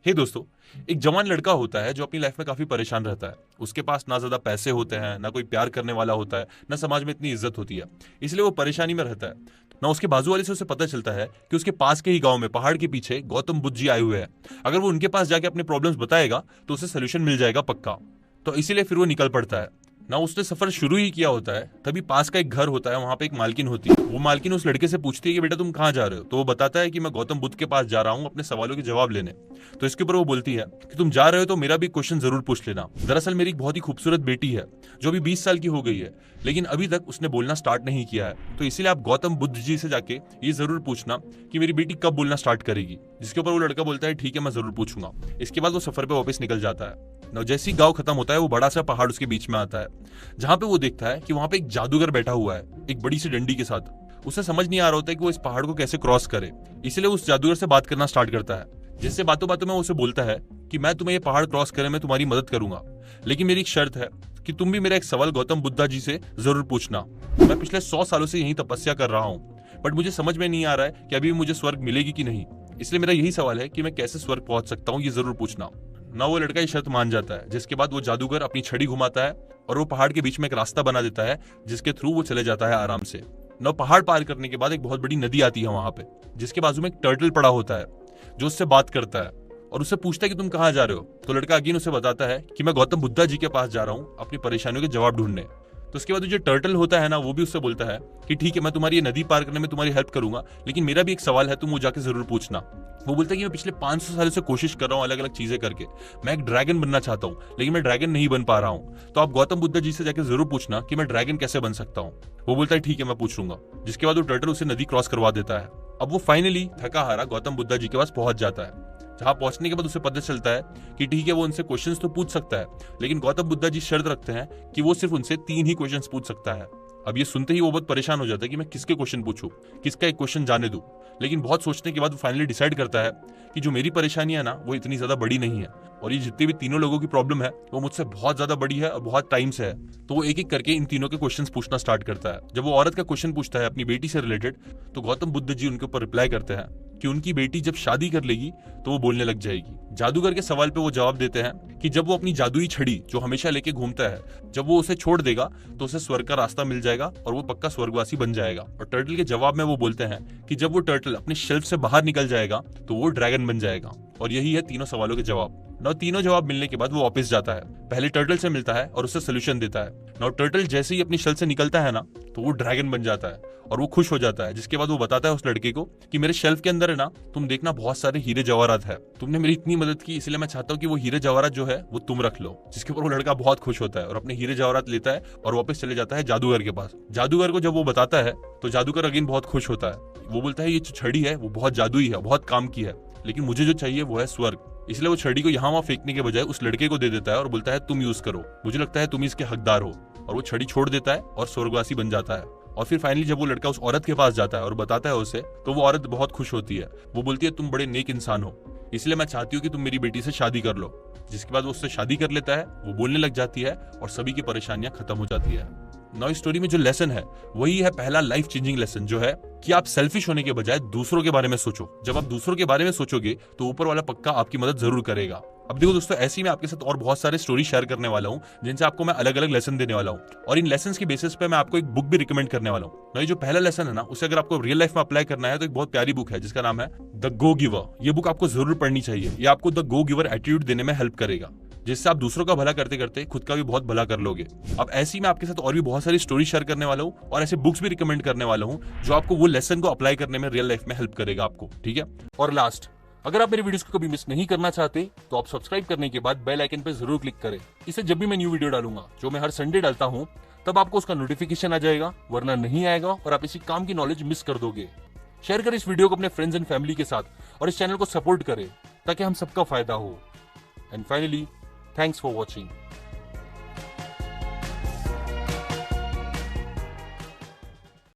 हे दोस्तों, एक जवान लड़का होता है जो अपनी लाइफ में काफी परेशान रहता है। उसके पास ना ज्यादा पैसे होते हैं, ना कोई प्यार करने वाला होता है, ना समाज में इतनी इज्जत होती है। इसलिए वो परेशानी में रहता है। ना उसके बाजू वाले से उसे पता चलता है कि उसके पास के ही गांव में पहाड़ के पीछे गौतम बुद्ध जी आए हुए हैं। अगर वो उनके पास जाके अपने प्रॉब्लम्स बताएगा तो उसे सोल्यूशन मिल जाएगा पक्का। तो इसीलिए फिर वो निकल पड़ता है। ना उसने सफर शुरू ही किया होता है, तभी पास का एक घर होता है, वहां पे एक मालकिन होती है। वो मालकिन उस लड़के से पूछती है कि बेटा तुम कहाँ जा रहे हो। तो वो बताता है कि मैं गौतम बुद्ध के पास जा रहा हूँ अपने सवालों के जवाब लेने। तो इसके ऊपर वो बोलती है कि तुम जा रहे हो तो मेरा भी क्वेश्चन जरूर पूछ लेना। दरअसल मेरी एक बहुत ही खूबसूरत बेटी है जो अभी 20 साल की हो गई है, लेकिन अभी तक उसने बोलना स्टार्ट नहीं किया है। तो इसीलिए आप गौतम बुद्ध जी से जाके ये जरूर पूछना कि मेरी बेटी कब बोलना स्टार्ट करेगी। जिसके ऊपर वो लड़का बोलता है ठीक है मैं जरूर पूछूंगा। इसके बाद वो सफर पे वापस निकल जाता है। जैसे ही गांव खत्म होता है वो बड़ा सा पहाड़ उसके बीच में आता है, जहां पे वो देखता है कि वहां पे एक जादूगर बैठा हुआ है एक बड़ी सी डंडी के साथ। उसे समझ नहीं आ रहा होता है कि वो इस पहाड़ को कैसे क्रॉस करे। इसलिए उस जादूगर से बात करना स्टार्ट करता है, जिससे बातों बातों में उसे बोलता है कि मैं तुम्हें ये पहाड़ क्रॉस करे में तुम्हारी मदद करूंगा, लेकिन मेरी एक शर्त है कि तुम भी मेरा एक सवाल गौतम बुद्धा जी से जरूर पूछना। मैं पिछले 100 सालों से यही तपस्या कर रहा हूँ, बट मुझे समझ में नहीं आ रहा है कि अभी मुझे स्वर्ग मिलेगी कि नहीं। इसलिए मेरा यही सवाल है कि मैं कैसे स्वर्ग पहुंच सकता हूँ, ये जरूर पूछना। ना वो लड़का ये शर्त मान जाता है, जिसके बाद वो जादूगर अपनी छड़ी घुमाता है और वो पहाड़ के बीच में एक रास्ता बना देता है, जिसके थ्रू वो चले जाता है आराम से। ना पहाड़ पार करने के बाद एक बहुत बड़ी नदी आती है वहां पे, जिसके बाजू में एक टर्टल पड़ा होता है जो उससे बात करता है और उससे पूछता है कि तुम कहाँ जा रहे हो। तो लड़का अगेन उसे बताता है कि मैं गौतम बुद्धा जी के पास जा रहा हूँ अपनी परेशानियों के जवाब ढूंढने। तो उसके बाद जो टर्टल होता है ना, वो भी उससे बोलता है कि ठीक है मैं तुम्हारी ये नदी पार करने में तुम्हारी हेल्प करूंगा, लेकिन मेरा भी एक सवाल है, तुम वो जाके जरूर पूछना। वो बोलता है कि मैं पिछले 500 सालों से कोशिश कर रहा हूँ अलग अलग चीजें करके, मैं एक ड्रैगन बनना चाहता हूँ, लेकिन मैं ड्रैगन नहीं बन पा रहा हूँ। तो आप गौतम बुद्ध जी से जाके जरूर पूछना कि मैं ड्रैगन कैसे बन सकता हूँ। वो बोलता है ठीक है मैं पूछ लूंगा। जिसके बाद वो टर्टल उसे नदी क्रॉस करवा देता है। अब वो फाइनली थका हारा गौतम बुद्ध जी के पास पहुंच जाता है, जहां पहुंचने के बाद उसे पता चलता है कि ठीक है वो उनसे क्वेश्चंस तो पूछ सकता है, लेकिन गौतम बुद्ध जी शर्त रखते हैं कि वो सिर्फ उनसे 3 ही क्वेश्चंस पूछ सकता है। अब ये सुनते ही वो बहुत परेशान हो जाता है कि मैं किसके क्वेश्चन पूछूं, किसका एक क्वेश्चन जाने दूं। लेकिन बहुत सोचने के बाद वो फाइनली डिसाइड करता है कि जो मेरी परेशानी है ना वो इतनी ज्यादा बड़ी नहीं है, और ये जितनी भी तीनों लोगों की प्रॉब्लम है वो मुझसे बहुत ज्यादा बड़ी है और बहुत टाइम से है। तो वो एक एक करके इन तीनों के क्वेश्चन पूछना स्टार्ट करता है। जब वो औरत का क्वेश्चन पूछता है अपनी बेटी से रिलेटेड, तो गौतम बुद्ध जी उनके ऊपर रिप्लाई करते हैं कि उनकी बेटी जब शादी कर लेगी तो वो बोलने लग जाएगी। जादूगर के सवाल पे वो जवाब देते हैं कि जब वो अपनी जादुई छड़ी जो हमेशा लेके घूमता है, जब वो उसे छोड़ देगा तो उसे स्वर्ग का रास्ता मिल जाएगा और वो पक्का स्वर्गवासी बन जाएगा। और टर्टल के जवाब में वो बोलते हैं कि जब वो टर्टल अपने शेल्फ से बाहर निकल जाएगा तो वो ड्रैगन बन जाएगा। और यही है तीनों सवालों के जवाब। नौ तीनों जवाब मिलने के बाद वो वापस जाता है, पहले टर्टल से मिलता है और उससे सोल्यूशन देता है। नौ टर्टल जैसे ही अपनी शेल से निकलता है ना, तो वो ड्रैगन बन जाता है और वो खुश हो जाता है। जिसके बाद वो बताता है उस लड़के को कि मेरे शेल्फ के अंदर है ना, तुम देखना बहुत सारे हीरे जवाहरात है, तुमने मेरी इतनी मदद की इसलिए मैं चाहता हूँ कि वो हीरे जवाहरात जो है वो तुम रख लो। जिसके ऊपर वो लड़का बहुत खुश होता है और अपने हीरे जवाहरात लेता है और वापस चले जाता है जादूगर के पास। जादूगर को जब वो बताता है तो जादूगर अगेन बहुत खुश होता है। वो बोलता है ये जो छड़ी है वो बहुत जादुई है, बहुत काम की है, लेकिन मुझे जो चाहिए वो है स्वर्ग। इसलिए वो छड़ी को यहाँ वहां फेंकने के बजाय उस लड़के को दे देता है और बोलता है तुम यूज करो, मुझे लगता है तुम इसके हकदार हो। और वो छड़ी छोड़ देता है और स्वर्गवासी बन जाता है। और फिर फाइनली जब वो लड़का उस औरत के पास जाता है और बताता है उसे, तो वो औरत बहुत खुश होती है। वो बोलती है तुम बड़े नेक इंसान हो, इसलिए मैं चाहती हूँ कि तुम मेरी बेटी से शादी कर लो। जिसके बाद वो उससे शादी कर लेता है, वो बोलने लग जाती है और सभी की परेशानियां खत्म हो जाती है। नई स्टोरी में जो लेसन है वही है पहला लाइफ चेंजिंग लेसन, जो है कि आप सेल्फिश होने के बजाय दूसरों के बारे में सोचो। जब आप दूसरों के बारे में सोचोगे तो ऊपर वाला पक्का आपकी मदद जरूर करेगा। अब देखो दोस्तों, ऐसे ही मैं आपके साथ और बहुत सारे स्टोरी शेयर करने वाला हूँ, जिनसे आपको मैं अलग अलग लेसन देने वाला हूँ। और इन लेसन की बेसिस पे मैं आपको एक बुक भी रिकमेंड करने वाला हूँ। नई जो पहला लेसन है ना, उसे अगर आपको रियल लाइफ में अप्लाई करना है तो एक बहुत प्यारी बुक है जिसका नाम है द गो गिवर। ये बुक आपको जरूर पढ़नी चाहिए। ये आपको द गो गिवर एटीट्यूड देने में हेल्प करेगा, जिससे आप दूसरों का भला करते करते खुद का भी बहुत भला कर लोगे। अब ऐसे ही मैं आपके साथ और भी बहुत सारी स्टोरी शेयर करने वाला हूँ और ऐसे बुक्स भी रिकमेंड करने वाला हूँ जो आपको वो लेसन को अप्लाई करने में रियल लाइफ में हेल्प करेगा आपको। ठीक है। और लास्ट, अगर आप मेरे वीडियोस को कभी मिस नहीं करना चाहते तो आप सब्सक्राइब करने के बाद बेल आइकन पे जरूर क्लिक करें। इससे जब भी मैं न्यू वीडियो डालूंगा, जो मैं हर संडे डालता हूँ, तब आपको उसका नोटिफिकेशन आ जाएगा, वरना नहीं आएगा और आप इसी काम की नॉलेज मिस कर दोगे। शेयर करें इस वीडियो को अपने फ्रेंड्स एंड फैमिली के साथ और इस चैनल को सपोर्ट करें ताकि हम सबका फायदा हो। And finally, thanks for watching.